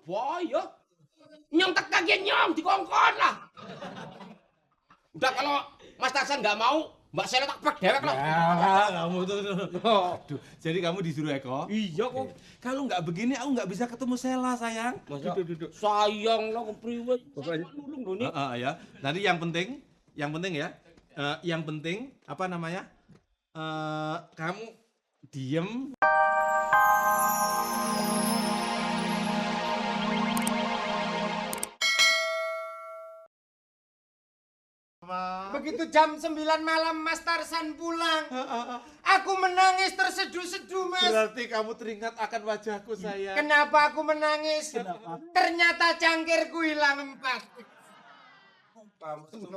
bahaya. Nyong tekan ya nyong dikongkon lah. Udah kalau Mas Tarsan nggak mau, Mbak Sela tak pek dewek lah. Ya, kamu tuh. Aduh, jadi kamu disuruh Eko? Iya kok. Kalau nggak begini aku nggak bisa ketemu Sela, sayang. Duduk. Sayang lah kepriwe. Pokoknya nulung lho nih. Ya. Nanti yang penting ya. Yang penting apa namanya? Kamu diem. Begitu jam 9 malam Mas Tarsan pulang, aku menangis terseduh-seduh, Mas. Berarti kamu teringat akan wajahku, sayang. Kenapa aku menangis? Ternyata cangkirku hilang 4.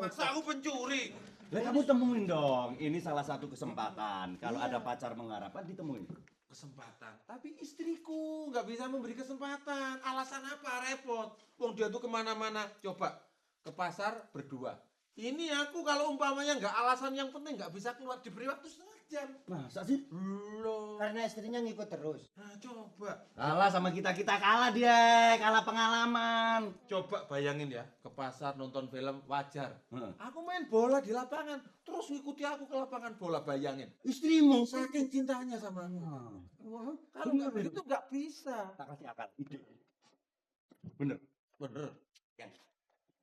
Masa aku pencuri? Lah kamu temuin dong. Ini salah satu kesempatan. Kalau ada pacar mengharapkan ditemuin. Kesempatan. Tapi istriku nggak bisa memberi kesempatan. Alasan apa? Repot. Wong dia tuh kemana-mana. Coba ke pasar berdua. Ini aku kalau umpamanya nggak alasan yang penting nggak bisa keluar, diberi waktu setengah jam. Masa sih? Belum. Karena istrinya ngikut terus. Nah, coba. Kalah sama kita kalah dia. Kalah pengalaman. Coba bayangin ya, ke pasar nonton film wajar. Heeh. Aku main bola di lapangan, terus ngikuti aku ke lapangan bola, bayangin. Istrimu. Saking cintanya sama aku. Kalau nggak begitu nggak bisa. Tak kasih akal. Ide. Bener. Bener.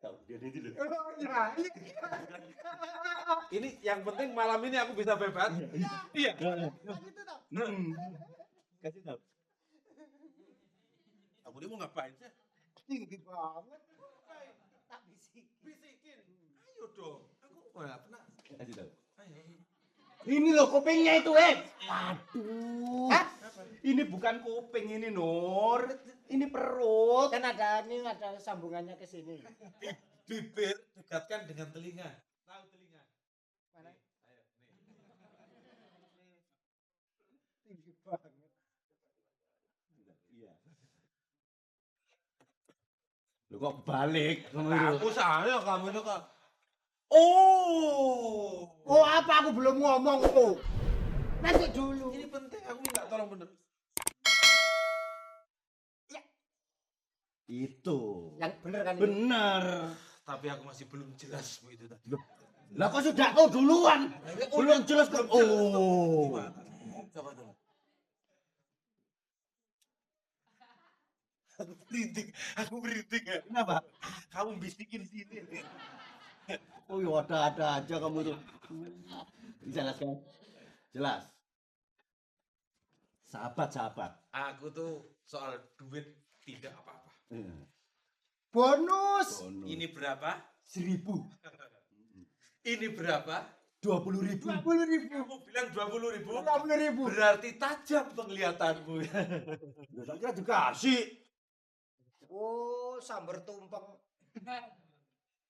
Tahu dia dulu. Ini yang penting malam ini aku bisa bebas. Iya. Kasih tahu. Kamu ini mau ngapain sih? Tinggi banget. Tak Bisikin. Ayo dong. Aku nggak pernah. Kasih tahu. Ayo. Ini loh kupingnya itu, Waduh. Hah? Ini bukan kuping ini, Nur. Ini perut. Kan ada sambungannya ke sini. Bibir dekatkan dengan telinga. Tahu telinga? Mana? Ayo, nih. Tinggi banget. Iya. Lu kok balik? Kamu saya kamu itu kok. Oh. Oh, apa aku belum ngomong tuh? Nanti dulu. Ini penting, aku minta tolong bener. Itu. Yang bener kan ini? Bener. Tapi aku masih belum jelas Bu itu tadi. Lah kok sudah tahu duluan? Belum jelas belum. Oh. Coba dong. Aku merinding ya. Kenapa? Kamu bisikin sini. Oh iya ada aja kamu tuh. Jelas kan? Jelas. Sahabat. Aku tuh soal duit tidak apa-apa. Bonus. Ini berapa? 1.000. Ini berapa? 20.000. 20.000. Kamu bilang 20.000? 20.000. Berarti tajam penglihatanmu. Saya kira dikasih. Oh, sambar tumpeng.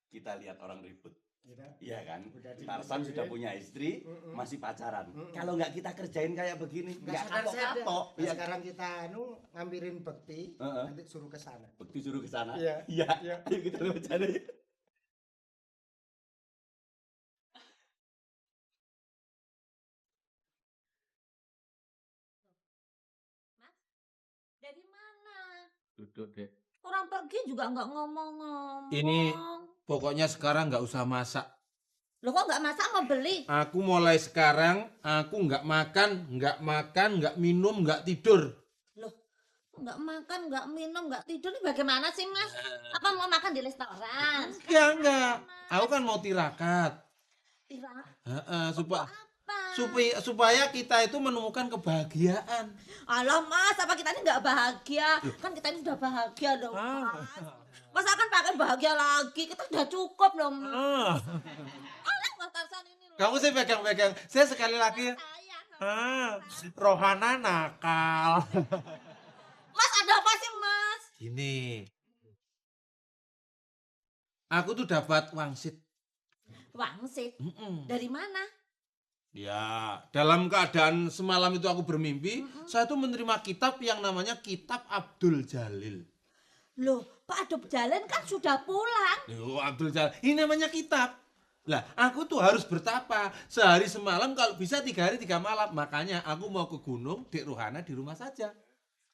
Kita lihat orang ribut. Gitu. Iya kan? Udah di- Tarsan sudah punya istri, masih pacaran. Kalau nggak kita kerjain kayak begini, nggak sadar-sadar. kapok-kapok. Nah, Iya. sekarang kita ngambilin bekti, Heeh. nanti suruh ke sana. Bekti suruh ke sana. Iya. Iya. Iya. Ayo kita lihat sana. Yuk. Dari mana? Duduk deh. Orang pergi juga nggak ngomong-ngomong. Ini- Pokoknya sekarang nggak usah masak. Lo kok nggak masak mau beli? Aku mulai sekarang, aku nggak makan, nggak minum, nggak tidur. Loh, nggak makan, nggak minum, nggak tidur. Ini bagaimana sih mas? Apa mau makan di restoran? Enggak. Aku kan mau tirakat. Tidak. Supaya Apa? supaya kita itu menemukan kebahagiaan. Alah mas, apa kita ini nggak bahagia? Kan kita ini sudah bahagia loh mas. Mas akan pakai bahagia lagi? Kita sudah cukup loh mas. Alah mas Tarsan ini loh. Kamu sih pegang-pegang. Saya sekali lagi. Sayang. Rohana nakal. Mas ada apa sih mas? Gini. Aku tuh dapat wangsit. Wangsit. Dari mana? Ya, dalam keadaan semalam itu aku bermimpi, saya tuh menerima kitab yang namanya Kitab Abdul Jalil. Loh, Pak Adop Jalan kan sudah pulang. Loh, Abdul Jalil, ini namanya kitab. Lah, aku tuh harus bertapa sehari semalam, kalau bisa 3 hari 3 malam. Makanya aku mau ke gunung, Dek Rohana di rumah saja.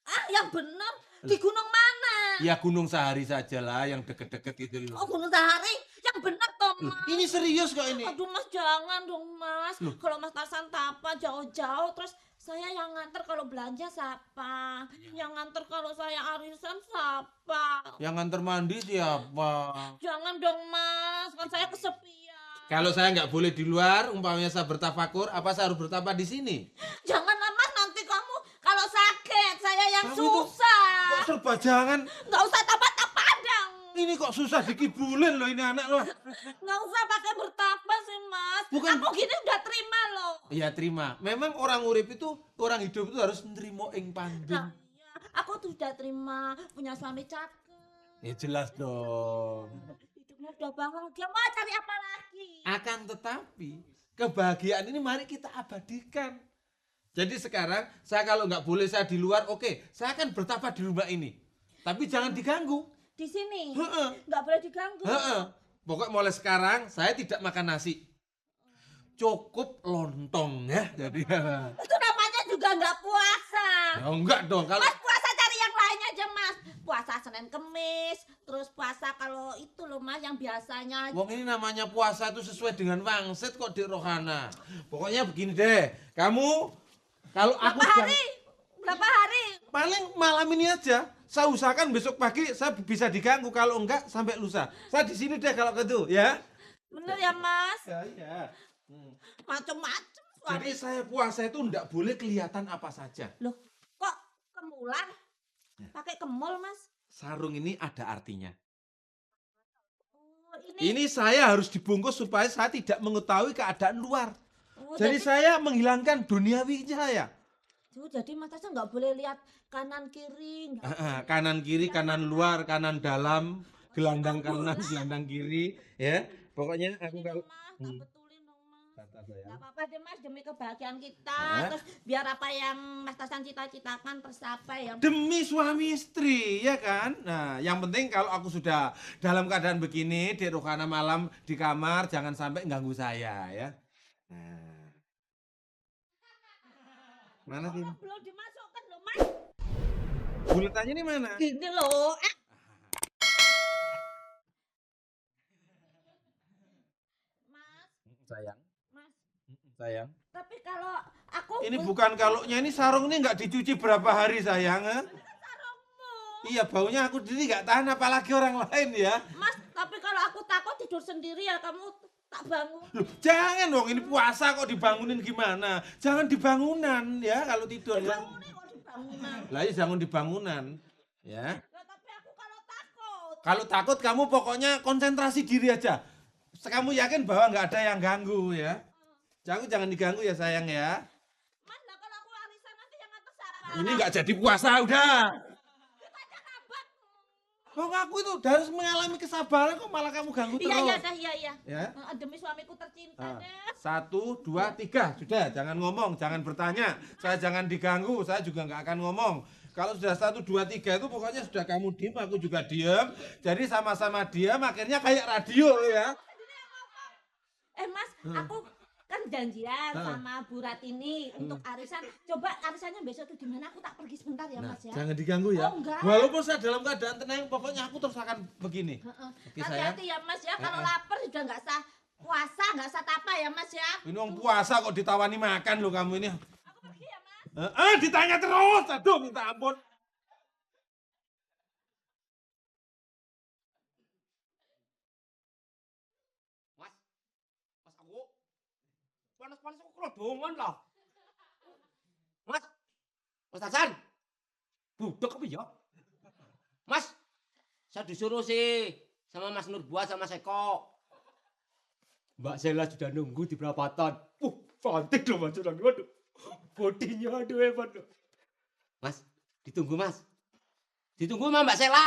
Ah, yang bener. Di gunung mana? Ya gunung Sahari saja lah, yang deket-deket itu Oh, loh. Gunung Sahari. Yang bener toh, Loh, Mas. ini serius kok ini. Aduh Mas, jangan dong Mas. Kalau Mas Tarsan tapa jauh-jauh, terus saya yang nganter kalau belanja siapa? Yang nganter kalau saya arisan siapa? Yang nganter mandi siapa? Jangan dong Mas, kan saya kesepian. Kalau saya nggak boleh di luar, umpamanya saya bertafakur, apa saya harus bertapa di sini? Janganlah Mas, nanti kamu kalau sakit saya yang Kamu itu susah. Kok serba jangan? Nggak usah tapa-tapa dong. Ini kok susah dikibulin loh ini anak loh. Nggak usah pakai bertapa sih Mas. Bukan. Aku gini udah terima loh. Iya terima. Memang orang urip itu, orang hidup itu harus nerimo ing pandem. Nah, iya, aku tuh udah terima punya suami cakep. Ya jelas dong. Hidupnya udah bahagia, mau cari apa lagi? Akan tetapi kebahagiaan ini mari kita abadikan. Jadi sekarang saya kalau nggak boleh saya di luar, oke, saya akan bertapa di rumah ini. Tapi jangan diganggu. Di sini Heeh. nggak boleh diganggu. Heeh. Pokoknya mulai sekarang saya tidak makan nasi. Cukup lontong ya. Jadi Itu namanya juga nggak puasa. ya enggak dong kalau Mas puasa cari yang lain aja Mas. Puasa Senin Kemis, terus puasa kalau itu loh Mas yang biasanya. wong ini namanya puasa itu sesuai dengan wangsit kok di rohana. Pokoknya begini deh. Kamu kalau aku Berapa hari? Berapa hari? paling malam ini aja. Saya usahakan besok pagi saya bisa diganggu, kalau enggak sampai lusa. Saya di sini deh kalau gitu ya. Bener ya Mas? Ya iya. Macem-macem Jadi suami. saya puasa itu enggak boleh kelihatan apa saja. Loh, kok kemulan? Pakai kemul Mas? Sarung ini ada artinya. Oh, ini. Ini saya harus dibungkus supaya saya tidak mengetahui keadaan luar. Oh, Jadi saya menghilangkan duniawi saya. jadi Mas Tarsan nggak boleh lihat kanan kiri. Kanan kiri, kanan luar, kanan dalam, gelandang kanan, gelandang kiri, ya. Pokoknya aku kalau Mas, tak betulin dong Mas. kata saya. Gak apa-apa deh Mas, demi kebahagiaan kita. Terus biar apa yang Mas Tarsan cita-citakan tercapai ya. Demi suami istri, ya kan? Nah, yang penting kalau aku sudah dalam keadaan begini, di rohana malam, di kamar, jangan sampai ganggu saya, ya. Nah. Mana sih? Belum dimasukkan loh Mas. Buletannya ini mana? Gini loh. Mas, Sayang, Mas. sayang. Tapi kalau aku Ini bukan kaloknya, ini sarung ini nggak dicuci berapa hari, sayang. sarungmu. Iya, baunya aku sendiri nggak tahan, apalagi orang lain ya. Mas, tapi kalau aku takut tidur sendiri ya kamu tak bangun. Loh, jangan dong, ini puasa kok dibangunin gimana? Jangan di bangunan ya kalau tidur ya. Bangunnya kok di bangunan. Lah ya jangan di bangunan ya. Lah, tapi aku kalau takut. Kalau takut kamu pokoknya konsentrasi diri aja. Kamu yakin bahwa nggak ada yang ganggu ya. Jangan diganggu ya sayang ya. Mas, lah kalau aku arisan nanti yang atas siapa? Ini nggak jadi puasa udah. Kita aja kabar. Kok aku itu harus mengalami kesabaran kok malah kamu ganggu terus. Iya, dah, iya. Ya. Demi suamiku tercinta Ah. deh. 1, 2, 3 sudah, jangan ngomong, jangan bertanya, saya jangan diganggu, saya juga nggak akan ngomong. Kalau sudah 1, 2, 3 itu pokoknya sudah kamu diem, aku juga diem. Jadi sama-sama diam, akhirnya kayak radio ya. Mas, aku kan janjian sama Bu Ratini untuk arisan. Coba arisannya besok tuh di mana? Aku tak pergi sebentar ya, Nah, Mas ya. jangan diganggu ya. Oh, enggak. Walaupun saya dalam keadaan tenang, pokoknya aku terus akan begini. Heeh. Oke, sayang. Hati-hati ya, Mas ya. Kalau lapar sudah nggak sah puasa, nggak sah tapa ya, Mas ya. Ini orang puasa kok ditawani makan loh kamu ini. Aku pergi ya, Mas. Ditanya terus, aduh minta ampun. Mas, aku panas-panas aku kelodongan lah. Mas Tarsan, budek apa ya? Mas, saya disuruh sih sama Mas Nurbua sama Seko. Mbak Sela sudah nunggu di perapatan. Cantik loh Mas Sudan. Waduh, bodinya aduh hebat loh. Mas, ditunggu Mas. Ditunggu sama Mbak Sela.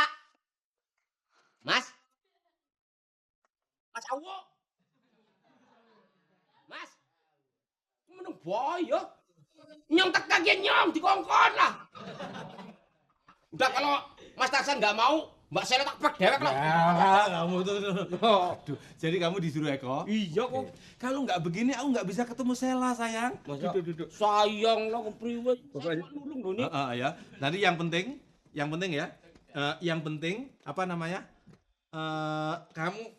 Mas. Mas Awo. Mas. Menung boyo. Nyong tak kaget nyong dikongkon lah. Udah kalau Mas Tarsan nggak mau, Mbak Sela tak pek dewek lah. Ya, kamu tuh. Aduh, jadi kamu disuruh Eko? Iya kok. Kalau nggak begini aku nggak bisa ketemu Sela, sayang. Duduk. Sayang lah kepriwe. Pokoknya- nulung lho nih. Ya. Nanti yang penting ya. Yang penting apa namanya? Kamu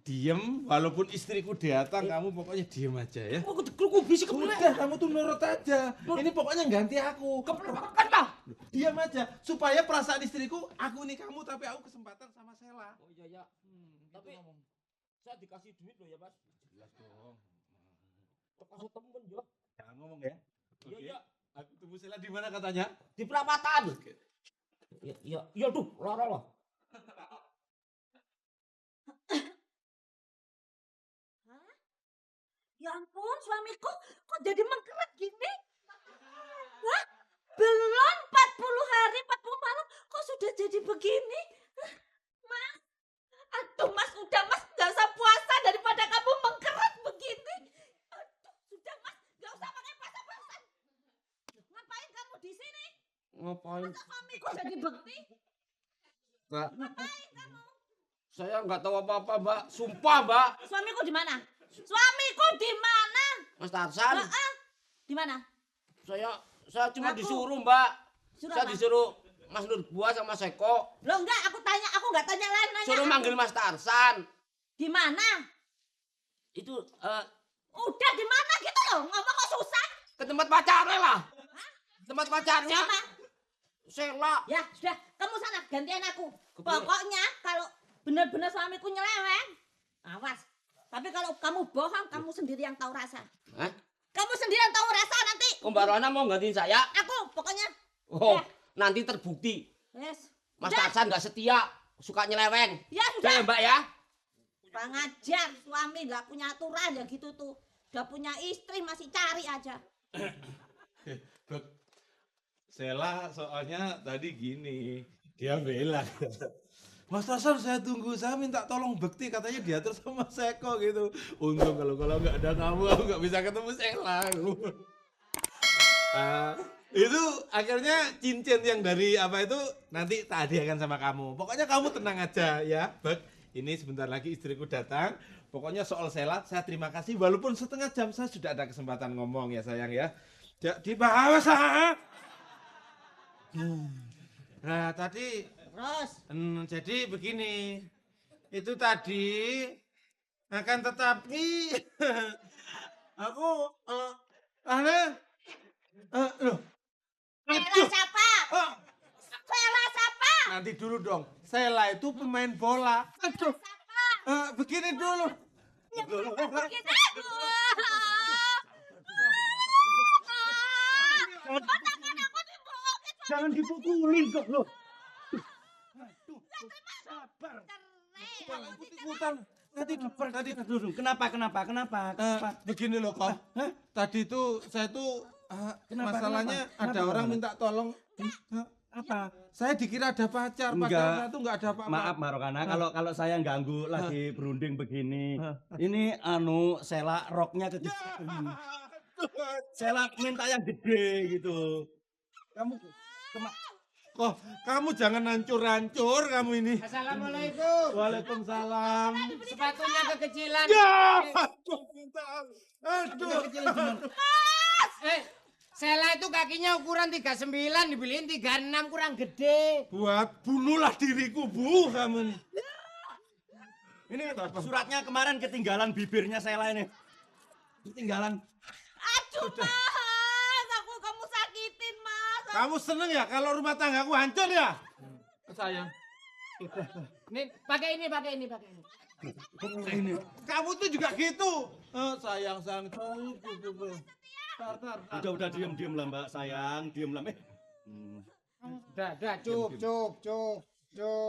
diem walaupun istriku datang, kamu pokoknya diem aja ya. Kok kedekluk bisik kepriwe. Udah, kamu tuh nurut aja. Ini pokoknya ganti aku. Kepriwe lah. Diam aja supaya perasaan istriku aku nih kamu tapi aku kesempatan sama Sela. Oh iya ya. Tapi saya dikasih duit loh ya, Mas. Jelas dong. Kasih temen ya. Jangan ngomong ya. Iya iya. Aku tunggu Sela di mana katanya? Di perapatan. Iya tuh, lara lah. Ya ampun, suamiku kok jadi mengkeret gini? Hah? Belum 40 hari, 40 malam, kok sudah jadi begini? Hah? Mas, aduh mas, udah mas, gak usah puasa daripada kamu mengkeret begini. Aduh, sudah mas, gak usah pakai puasa-puasan. Ngapain kamu di sini? Ngapain? Masa suamiku jadi begini? Mbak, Ngapain kamu? saya nggak tahu apa-apa, Mbak. Sumpah, Mbak. Suamiku di mana? Suamiku di mana? Mas Tarsan, Heeh. Di mana? saya cuma Ngaku. disuruh, Mbak. Suruh Saya apa? disuruh Mas Nurbua sama Mas Eko Loh enggak, aku enggak tanya lain nanya. suruh manggil Mas Tarsan. Di mana? Itu Udah di mana gitu loh, ngomong kok susah. ke tempat pacarnya lah. Tempat pacarnya. Siapa? Sela. Ya sudah, kamu sana gantian aku. Kepriwe? Pokoknya kalau benar-benar suamiku nyeleweng, awas. Tapi kalau kamu bohong, kamu sendiri yang tahu rasa. Hah? Kamu sendiri yang tahu rasa nanti. Oh, Mbak Rohana mau gantiin saya? Aku pokoknya. Oh, Ya. nanti terbukti. Yes. Mas Udah. Tarsan nggak setia, suka nyeleweng. Ya Udah sudah. ya, Mbak ya? Kurang ajar, suami nggak punya aturan ya gitu tuh. Udah punya istri masih cari aja. Bek, Sela soalnya tadi gini, dia bilang, Mas Tarsan saya tunggu, saya minta tolong Bekti katanya diatur sama Seko gitu. Untung kalau nggak ada kamu, aku nggak bisa ketemu Sela. Itu akhirnya cincin yang dari apa itu nanti tak hadiahkan sama kamu. Pokoknya kamu tenang aja ya, Bek. Ini sebentar lagi istriku datang. Pokoknya soal Sela saya terima kasih walaupun setengah jam saya sudah ada kesempatan ngomong ya sayang ya. Di bawah sah. Nah tadi Terus. jadi begini, itu tadi akan tetapi aku loh, Sela siapa? oh, Sela siapa? nanti dulu dong. Sela itu pemain bola. Aduh, Siapa? begini dulu. Kita. Jangan dipukulin kok loh. Ikut-ikutan. Tadi Dulu, kenapa? begini loh kok. Tadi itu saya tuh masalahnya kenapa? ada orang minta tolong. Apa? Saya dikira ada pacar, padahal Enggak. saya tuh nggak ada apa-apa. Maaf Marokana, kalau saya ganggu lagi berunding begini. Ini Sela roknya ke Sela minta yang gede gitu. Kamu Kok kamu jangan hancur-hancur kamu ini. Assalamualaikum. Waalaikumsalam. Sepatunya kekecilan. Ya, aduh. Sela itu kakinya ukuran 39, dibeliin 36 kurang gede. Buat bunuhlah diriku, Bu, kamu nih. ini suratnya kemarin ketinggalan bibirnya Sela ini. Ketinggalan. Aduh mas, kamu sakitin mas. Kamu seneng ya kalau rumah tanggaku hancur ya? Sayang. Nih, pakai ini. Kamu tuh juga gitu. Sayang. Tar. Udah diam lah Mbak sayang, diam lah. Udah, cup.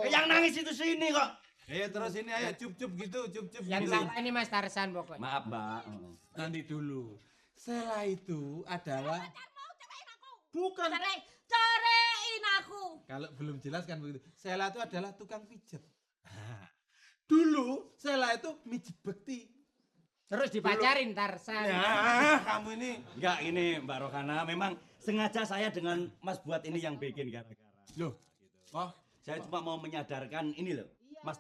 Yang nangis itu sini kok. Terus ini ayo cup gitu, cup Yang gitu. salah ini Mas Tarsan pokoknya. Maaf Mbak. Nanti dulu. Sela itu adalah bukan. Cerein aku. Kalau belum jelas kan begitu. Sela itu adalah tukang pijet. Dulu Sela itu mijet Bekti. Terus dipacarin Tarsan. Ya, kamu ini. Enggak ini Mbak Rohana, memang sengaja saya dengan Mas buat ini yang bikin gara-gara. Loh. Oh, Saya cuma mau menyadarkan ini loh. Iya. Mas